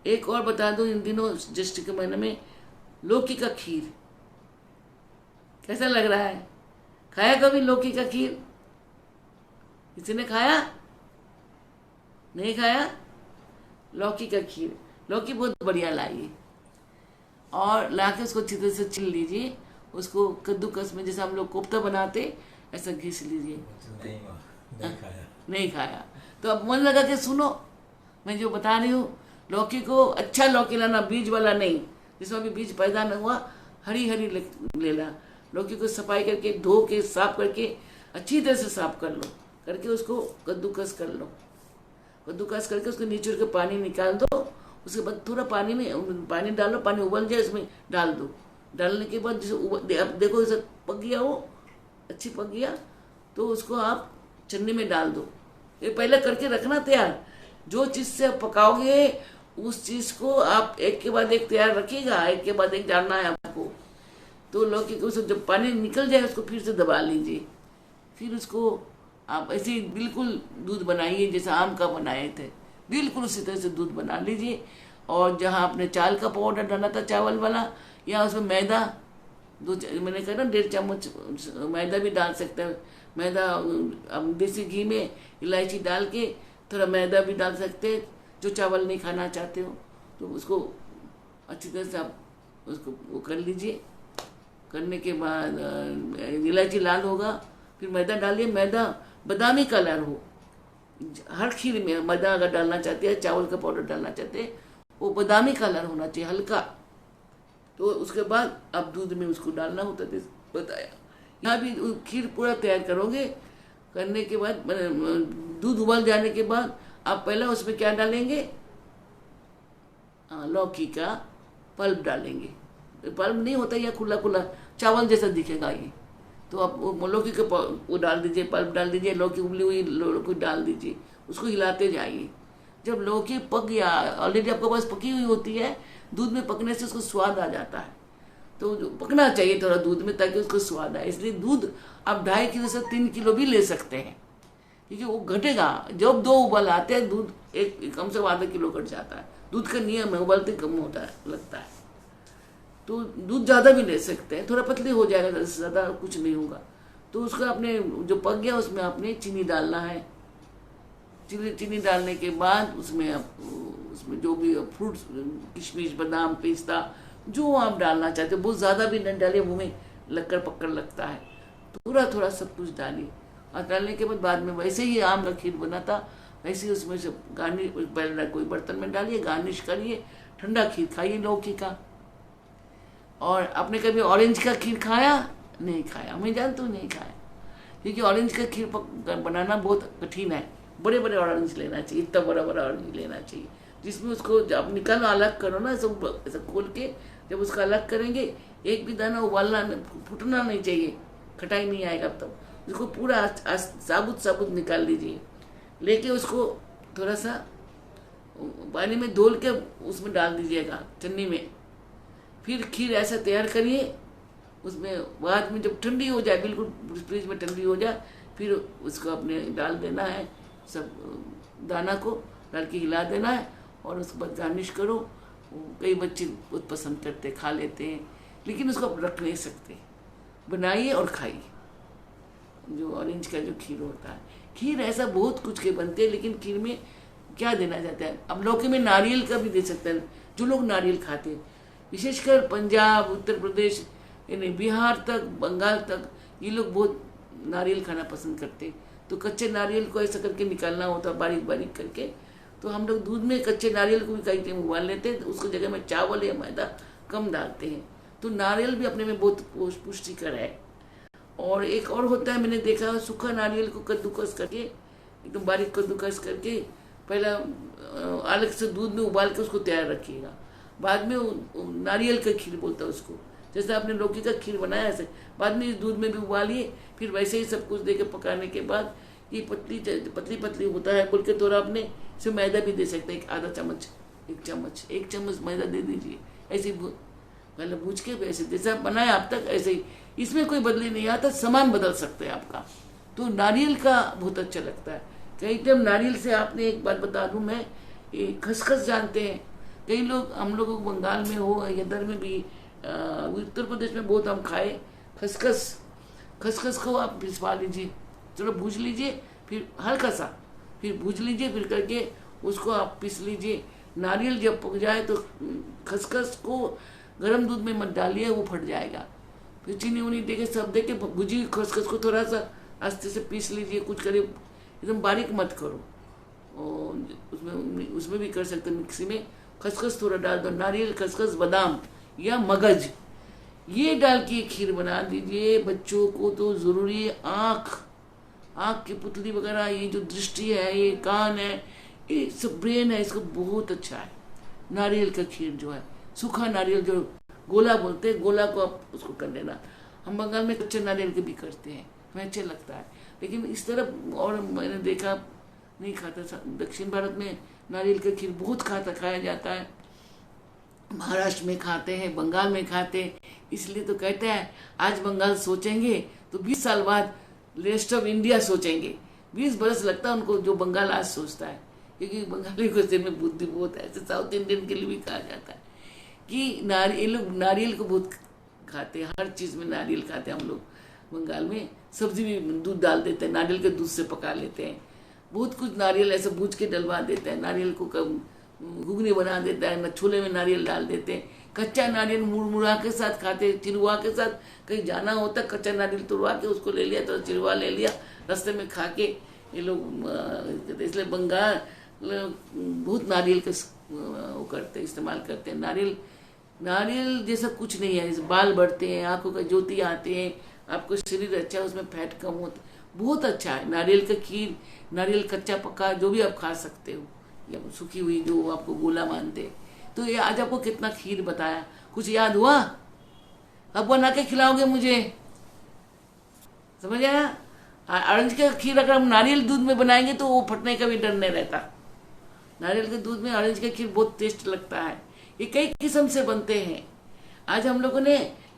एक और बता दूं, इन दिनों ज्येष्ठ के महीने में लौकी का खीर कैसा लग रहा है? खाया कभी लौकी का खीर? किसी ने खाया? नहीं खाया? लौकी का खीर, लौकी बहुत बढ़िया लाइए और लाके उसको अच्छी तरह से छील लीजिए। उसको कद्दूकस में जैसे हम लोग कोफ्ता बनाते ऐसा घिस लीजिए। नहीं खाया। नहीं खाया तो अब मन लगा के सुनो, मैं जो बता रही हूँ। लौकी को अच्छा लौकी लाना, बीज वाला नहीं, जिसमें अभी बीज पैदा न हुआ, हरी हरी लेना। लौकी को सफाई करके धो के साफ करके अच्छी तरह से साफ कर लो, करके उसको कद्दूकस कर लो। कद्दूकस करके उसको निचोड़ के पानी निकाल दो। उसके बाद थोड़ा पानी में पानी डालो, पानी उबल जाए उसमें डाल दो। डालने के बाद जैसे अब देखो जैसे पक गया, वो अच्छी पक गया तो उसको आप चन्नी में डाल दो। ये पहले करके रखना तैयार। जो चीज़ से आप पकाओगे उस चीज़ को आप एक के बाद एक तैयार रखिएगा, एक के बाद एक डालना है आपको। तो लौकी को जब पानी निकल जाए उसको फिर से दबा लीजिए। फिर उसको आप ऐसे ही बिल्कुल दूध बनाइए जैसे आम का बनाए थे, बिल्कुल उसी तरह से दूध बना लीजिए। और जहाँ आपने चावल का पाउडर डाला था चावल वाला, या उसमें मैदा मैंने कहा ना 1.5 चम्मच मैदा भी डाल सकते हैं। मैदा अब देसी घी में इलायची डाल के थोड़ा मैदा भी डाल सकते हैं, जो चावल नहीं खाना चाहते हो तो उसको अच्छी तरह से आप उसको वो कर लीजिए। करने के बाद इलायची लाल होगा, फिर मैदा डालिए। मैदा बादामी कलर हो, हर खीर में मैदा अगर डालना चाहते हैं, चावल का पाउडर डालना चाहते हैं, वो बादामी कलर होना चाहिए हल्का। तो उसके बाद आप दूध में उसको डालना होता है बताया। यहाँ भी खीर पूरा तैयार करोगे। करने के बाद दूध उबल जाने के बाद आप पहले उसमें क्या डालेंगे? लौकी का पल्प डालेंगे। पल्प नहीं होता, या खुला खुला चावल जैसा दिखेगा ये, तो आप लौकी का वो डाल दीजिए, पल्प डाल दीजिए, लौकी उबली हुई लौकी डाल दीजिए, उसको हिलाते जाइए। जब लौकी पक गया, ऑलरेडी आपके पास पकी हुई होती है, दूध में पकने से उसको स्वाद आ जाता है। तो पकना चाहिए थोड़ा दूध में ताकि उसको स्वाद आए। इसलिए दूध आप 2.5 किलो से 3 किलो भी ले सकते हैं, क्योंकि वो घटेगा। जब 2 उबाल आते हैं दूध एक कम से कम आधा किलो घट जाता है। दूध का नियम है, उबालते कम होता है लगता है। तो दूध ज़्यादा भी ले सकते हैं, थोड़ा पतली हो जाएगा, ज़्यादा कुछ नहीं होगा। तो उसका आपने जो पक गया उसमें आपने चीनी डालना है। चीनी डालने के बाद उसमें जो भी फ्रूट्स, किशमिश, बादाम, पिस्ता, जो आप डालना चाहते हो, बहुत ज़्यादा भी नहीं डालिए, मुँह में लक्कर पक्कर लगता है। थोड़ा थोड़ा सब कुछ डालिए। और डालने के बाद में वैसे ही आम का खीर बना था वैसे ही उसमें से गार्निश पहले कोई बर्तन में डालिए, गार्निश करिए, ठंडा खीर खाइए लौकी का। और आपने कभी ऑरेंज का खीर खाया? नहीं खाया, मैं जानती हूँ नहीं खाया, क्योंकि ऑरेंज का खीर बनाना बहुत कठिन है। बड़े बड़े ऑरेंज लेना चाहिए, इतना बड़ा बड़ा ऑरेंज लेना चाहिए, जिसमें उसको जब निकालो अलग करो ना, सब ऐसा खोल के जब उसका अलग करेंगे, एक भी दाना उबालना फूटना नहीं चाहिए, खटाई नहीं आएगा। तब उसको पूरा साबुत निकाल लीजिए। लेके उसको थोड़ा सा पानी में धोल के उसमें डाल दीजिएगा चन्नी में। फिर खीर ऐसा तैयार करिए। उसमें बाद में जब ठंडी हो जाए, बिल्कुल फ्रिज में ठंडी हो जाए, फिर उसको अपने डाल देना है, सब दाना को डाल के हिला देना है और उसके बाद गार्निश करो। कई बच्चे बहुत पसंद करते, खा लेते हैं, लेकिन उसको आप रख नहीं सकते। बनाइए और खाइए जो ऑरेंज का जो खीर होता है। खीर ऐसा बहुत कुछ के बनते हैं, लेकिन खीर में क्या देना चाहता है? अब लौकी में नारियल का भी दे सकते हैं, जो लोग नारियल खाते हैं, विशेषकर पंजाब, उत्तर प्रदेश, यानी बिहार तक, बंगाल तक, ये लोग बहुत नारियल खाना पसंद करते हैं। तो कच्चे नारियल को ऐसा करके निकालना होता है बारीक बारीक करके। तो हम लोग दूध में कच्चे नारियल को भी कई टाइम उबाल लेते हैं, तो उसको जगह में चावल या मैदा कम डालते हैं। तो नारियल भी अपने में बहुत पुष्टिकर है। और एक और होता है, मैंने देखा, सूखा नारियल को कद्दूकस करके, एकदम बारीक कद्दूकस करके पहला अलग से दूध में उबाल के उसको तैयार रखिएगा। बाद में नारियल का खीर बोलता है उसको, जैसे आपने लौकी का खीर बनाया ऐसे बाद में इस दूध में भी उबालिए। फिर वैसे ही सब कुछ देके पकाने के बाद ये पतली पतली होता है बोल के थोड़ा आपने इसमें मैदा भी दे सकते हैं, आधा चम्मच, एक चम्मच मैदा दे दीजिए। ऐसे ही पहले भूज के वैसे जैसा बनाया आप तक ऐसे ही, इसमें कोई बदली नहीं आता, सामान बदल सकते हैं आपका। तो नारियल का बहुत अच्छा लगता है। कई टाइम नारियल से आपने एक बात बता दूं मैं, खसखस जानते हैं, कई लोग, हम लोगों को बंगाल में हो या इधर में भी, उत्तर प्रदेश में बहुत हम खाए खसखस। खसखस को आप पिसवा लीजिए, चलो भूज लीजिए, फिर हल्का सा, फिर भूज लीजिए, फिर करके उसको आप पीस लीजिए। नारियल जब पक जाए तो खसखस को गर्म दूध में मत डालिए, वो फट जाएगा। फिर चीनी उनी देके सब देके भुजी खसखस को थोड़ा सा आस्ते से पीस लीजिए, कुछ करीब एकदम बारीक मत करो। और उसमें भी कर सकते हैं, मिक्सी में खसखस थोड़ा डाल दो, नारियल, खसखस, बादाम या मगज, ये डाल के खीर बना दीजिए। बच्चों को तो ज़रूरी है। आँख की पुतली वगैरह, ये जो दृष्टि है, ये कान है, ये सब ब्रेन है, इसको बहुत अच्छा है। नारियल का खीर जो है, सूखा नारियल जो गोला बोलते हैं, गोला को आप उसको कर लेना। हम बंगाल में कच्चे नारियल के भी करते हैं, हमें अच्छा लगता है। लेकिन इस तरफ और मैंने देखा नहीं खाता। दक्षिण भारत में नारियल का खीर बहुत खाया जाता है। महाराष्ट्र में खाते हैं, बंगाल में खाते हैं। इसलिए तो कहते हैं आज बंगाल सोचेंगे तो 20 साल बाद रेस्ट ऑफ इंडिया सोचेंगे। 20 बरस लगता है उनको, जो बंगाल आज सोचता है, क्योंकि बंगाली को सिर में बुद्धि बहुत है। ऐसे साउथ इंडियन के लिए भी कहा जाता है कि ये लोग नारियल को बहुत खाते हैं, हर चीज़ में नारियल खाते हैं हम लोग। बंगाल में सब्जी भी दूध डाल देते हैं, नारियल के दूध से पका लेते हैं। बहुत कुछ नारियल ऐसे भूज के डलवा देते हैं, नारियल को घुगनी बना देता है, छोले में नारियल डाल देते हैं। कच्चा नारियल मुड़मुड़ा के साथ खाते हैं, चिरवा के साथ। कहीं जाना होता है, कच्चा नारियल तोड़वा के उसको ले लिया, तो चिरवा ले लिया, रास्ते में खा के ये लोग। इसलिए बंगाल बहुत नारियल का वो करते हैं, इस्तेमाल करते हैं। नारियल जैसा कुछ नहीं है। बाल बढ़ते हैं, आंखों का ज्योति आते हैं, आपको शरीर अच्छा है, उसमें फैट कम होता है, बहुत अच्छा है। नारियल का खीर, नारियल कच्चा पका जो भी आप खा सकते हो, या सूखी हुई जो आपको गोला मानते हैं। तो ये आज आपको कितना खीर बताया, कुछ याद हुआ? अब बना के खिलाओगे मुझे, समझ आया? ऑरेंज का खीर अगर हम नारियल दूध में बनाएंगे तो वो फटने का भी डर नहीं रहता। नारियल के दूध में ऑरेंज का खीर बहुत टेस्ट लगता है। ये कई किस्म से बनते हैं। आज हम लोगों ने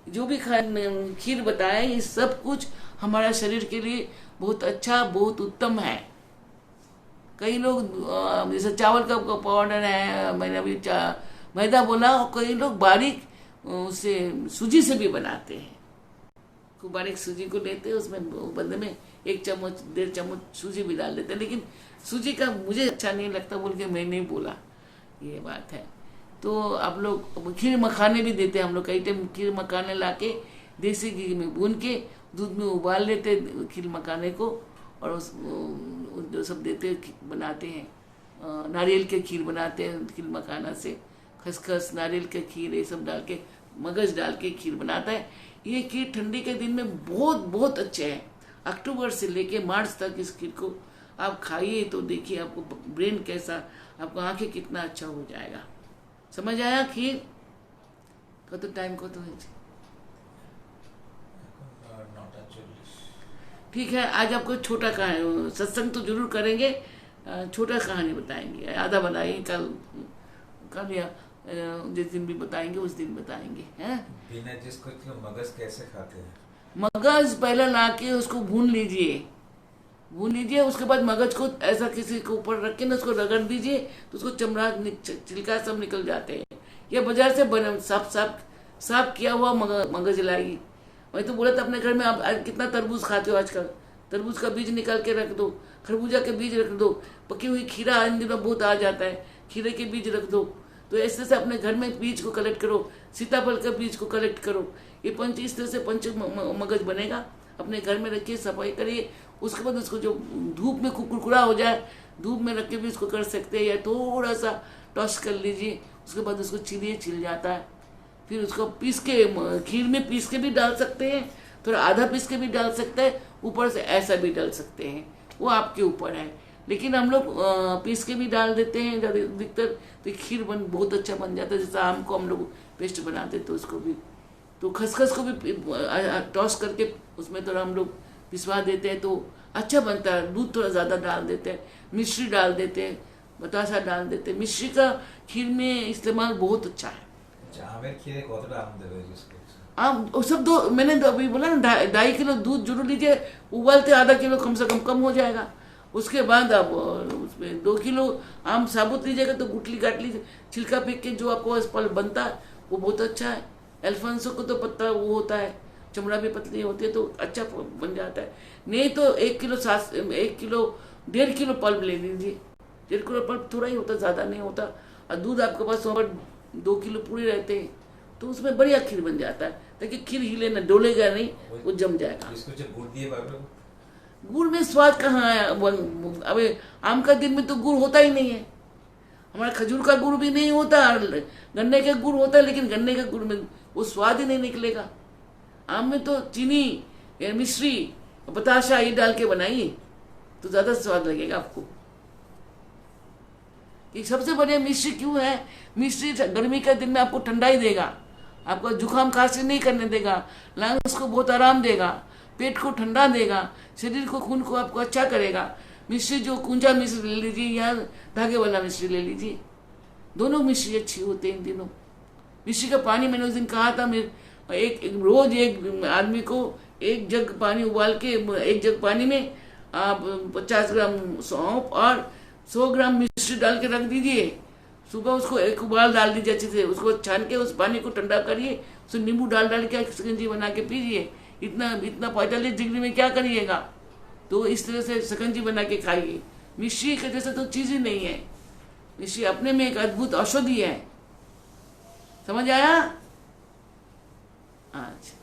जो भी खीर बताया, ये सब कुछ हमारा शरीर के लिए बहुत अच्छा, बहुत उत्तम है। कई लोग जैसे चावल का पाउडर है, मैंने अभी मैदा बोला, और कई लोग बारीक उसे सूजी से भी बनाते हैं। खूब बारीक सूजी को लेते हैं, उसमें बंदे में 1 चम्मच 1.5 चम्मच सूजी भी डाल देते हैं। लेकिन सूजी का मुझे अच्छा नहीं लगता बोल के मैं नहीं बोला, ये बात है। तो आप लोग खीर मखाने भी देते हैं हम लोग। कई टाइम खीर मखाने लाके देसी घी में भून के दूध में उबाल लेते खीर मखाने को, और उस जो सब देते बनाते हैं। नारियल के खीर बनाते हैं खीर मखाना से, खसखस, नारियल के खीर, ये सब डाल के, मगज डाल के खीर बनाता है। ये खीर ठंडी के दिन में बहुत बहुत अच्छे है। अक्टूबर से लेके मार्च तक इस खीर को आप खाइए तो देखिए आपको ब्रेन कैसा, आपको आंखें कितना अच्छा हो जाएगा। समझ आया? खीर का तो टाइम को तो ठीक है। आज आपको छोटा कहानी, सत्संग तो जरूर करेंगे, छोटा कहानी बताएंगे, आधा बताएंगे कल या जिस दिन भी बताएंगे उस दिन बताएंगे, हैं? बिना जिसको मगज कैसे खाते हैं? मगज पहले लाके उसको भून लीजिए, उसके बाद मगज को ऐसा किसी के ऊपर रख के ना उसको रगड़ दीजिए, तो उसको चमड़ा छिलका सब निकल जाते हैं। या बाजार से साफ किया हुआ मगज लाएगी। मैं तो बोला था अपने घर में आप कितना तरबूज खाते हो आजकल, तरबूज का बीज निकाल के रख दो, खरबूजा के बीज रख दो, पकी हुई खीरा इन दिनों बहुत आ जाता है, खीरे के बीज रख दो। तो ऐसे से अपने घर में बीज को कलेक्ट करो, सीताफल के बीज को कलेक्ट करो। ये इस तरह से पंच मगज बनेगा। अपने घर में रखिए, सफाई करिए। उसके बाद उसको जो धूप में कुरकुरा हो जाए, धूप में रख के भी उसको कर सकते हैं, या थोड़ा सा टॉस कर लीजिए। उसके बाद उसको छिल जाता है। फिर उसको पीस के, खीर में पीस के भी डाल सकते हैं, थोड़ा आधा पीस के भी डाल सकते हैं, ऊपर से ऐसा भी डाल सकते हैं, वो आपके ऊपर है। लेकिन हम लोग पीस के भी डाल देते हैं अधिकतर, तो खीर बहुत अच्छा बन जाता है। जैसे आम को हम लोग पेस्ट बनाते तो उसको भी, तो खसखस को भी टॉस करके उसमें थोड़ा हम लोग पिसवा देते हैं तो अच्छा बनता है। दूध थोड़ा ज़्यादा डाल देते हैं, मिश्री डाल देते हैं, बतासा डाल देते हैं। मिश्री का खीर में इस्तेमाल बहुत अच्छा है। सब दो, मैंने तो अभी बोला ना 2.5 किलो दूध जरूर लीजिए, उबालते आधा किलो कम से कम हो जाएगा। उसके बाद आप उसमें 2 किलो आम साबुत लीजिएगा तो गुठली गाटली छिलका फेंक के जो आपको पल्प बनता है वो बहुत अच्छा है। अल्फांसो को तो पत्ता वो होता है, चमड़ा भी पतली होती है तो अच्छा बन जाता है। नहीं तो 1 किलो 1.5 किलो पल्प ले लीजिए। 1.5 किलो पल्प थोड़ा ही होता, ज़्यादा नहीं होता। और दूध आपके पास 2 किलो पूरे रहते हैं तो उसमें बढ़िया खीर बन जाता है, ताकि खीर हिले ना, डोलेगा नहीं, वो जम जाएगा। इसको जो गुड़ दिए बाबा, गुड़ में स्वाद कहाँ है? अबे आम का दिन में तो गुड़ होता ही नहीं है। हमारा खजूर का गुड़ भी नहीं होता, गन्ने का गुड़ होता है, लेकिन गन्ने का गुड़ में वो स्वाद ही नहीं निकलेगा। आम में तो चीनी या मिश्री बताशा ये डाल के बनाइए तो ज़्यादा स्वाद लगेगा आपको। ये सबसे बढ़िया मिश्री क्यों है? मिश्री गर्मी के दिन में आपको ठंडा ही देगा, आपको जुकाम खांसी नहीं करने देगा, लंग्स को बहुत आराम देगा, पेट को ठंडा देगा, शरीर को खून को आपको अच्छा करेगा। मिश्री जो कुंजा मिश्री ले लीजिए या धागे वाला मिश्री ले लीजिए, दोनों मिश्री अच्छी होते हैं इन दिनों। मिश्री का पानी मैंने उस दिन कहा था, रोज एक आदमी को 1 जग पानी उबाल के 1 जग पानी में आप 50 ग्राम सौंफ और 100 ग्राम मिश्री डाल के रख दीजिए। सुबह उसको एक उबाल डाल दीजिए अच्छे से, उसको छान के उस पानी को ठंडा करिए, उसमें नींबू डाल के शिकंजी बना के पीजिए। इतना 45 डिग्री में क्या करिएगा? तो इस तरह से शिकंजी बना के खाइए। मिश्री के जैसा तो चीज़ ही नहीं है। मिश्री अपने में एक अद्भुत औषधि है। समझ आया? अच्छा।